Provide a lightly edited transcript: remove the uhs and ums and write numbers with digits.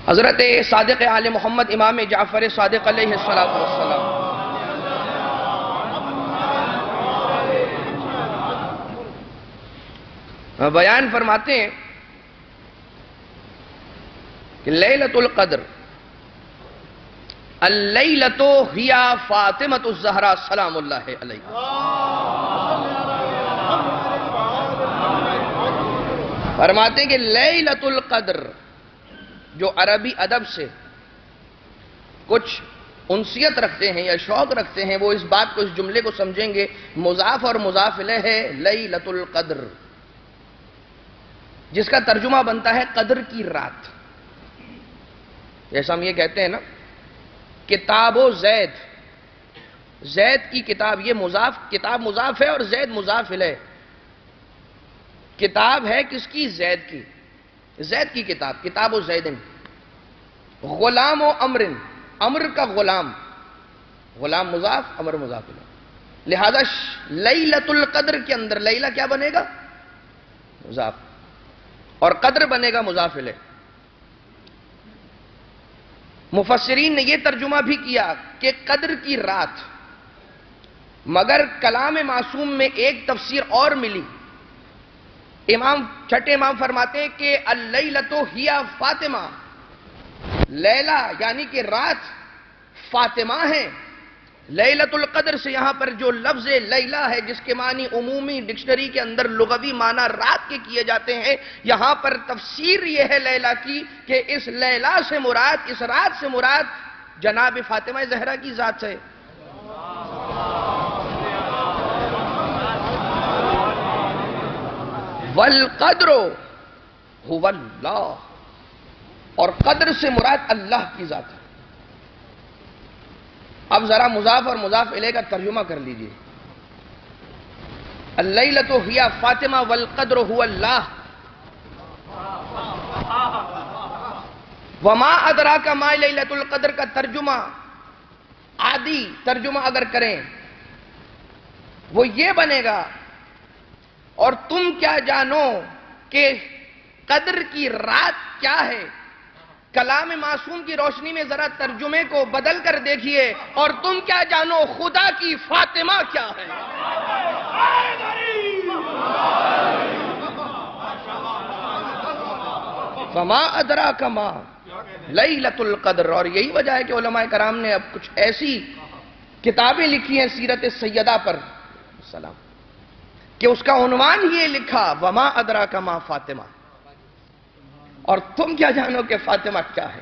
حضرت صادق آل محمد امام جعفر صادق علیہ السلام بیان فرماتے ہیں کہ لیلۃ القدر اللیلۃ ہی فاطمۃ الزہرا سلام اللہ علیہا، فرماتے ہیں کہ لیلۃ القدر جو عربی ادب سے کچھ انسیت رکھتے ہیں یا شوق رکھتے ہیں، وہ اس بات کو، اس جملے کو سمجھیں گے، مضاف اور مضاف الیہ ہے لیلۃ القدر، جس کا ترجمہ بنتا ہے قدر کی رات۔ جیسا ہم یہ کہتے ہیں نا، کتاب و زید، زید کی کتاب، یہ مضاف، کتاب مضاف ہے اور زید مضاف الیہ۔ کتاب ہے کس کی؟ زید کی، زید کی کتاب، کتاب و زیدن۔ غلام و امر، امر کا غلام، غلام مضاف، امر مضاف الیہ، لہذا لیلۃ القدر کے اندر لیلہ کیا بنے گا؟ مضاف، اور قدر بنے گا مضاف الیہ۔ مفسرین نے یہ ترجمہ بھی کیا کہ قدر کی رات، مگر کلام معصوم میں ایک تفسیر اور ملی۔ چھٹے امام فرماتے ہیں کہ اللیلۃ ہی فاطمہ، لیلہ یعنی کہ رات فاطمہ ہے۔ لیلۃ القدر سے یہاں پر جو لفظ لیلہ ہے، جس کے معنی عمومی ڈکشنری کے اندر لغوی معنی رات کے کیے جاتے ہیں، یہاں پر تفسیر یہ ہے لیلہ کی کہ اس لیلہ سے مراد، اس رات سے مراد جناب فاطمہ زہرا کی ذات ہے۔ والقدر هو اللہ، اور قدر سے مراد اللہ کی ذات ہے۔ اب ذرا مضاف اور مضاف الیہ کا ترجمہ کر لیجئے۔ اللیلۃ ہی فاطمہ والقدر هو اللہ، وما ادراک ما لیلۃ القدر کا ترجمہ، عادی ترجمہ اگر کریں وہ یہ بنے گا، اور تم کیا جانو کہ قدر کی رات کیا ہے؟ کلام معصوم کی روشنی میں ذرا ترجمے کو بدل کر دیکھیے، اور تم کیا جانو خدا کی فاطمہ کیا ہے؟ فما ادراک ما لیلۃ القدر۔ اور یہی وجہ ہے کہ علماء کرام نے اب کچھ ایسی کتابیں لکھی ہیں سیرت سیدہ پر سلام، کہ اس کا عنوان یہ لکھا وما ادراک ما فاطمہ، اور تم کیا جانو کہ فاطمہ کیا ہے؟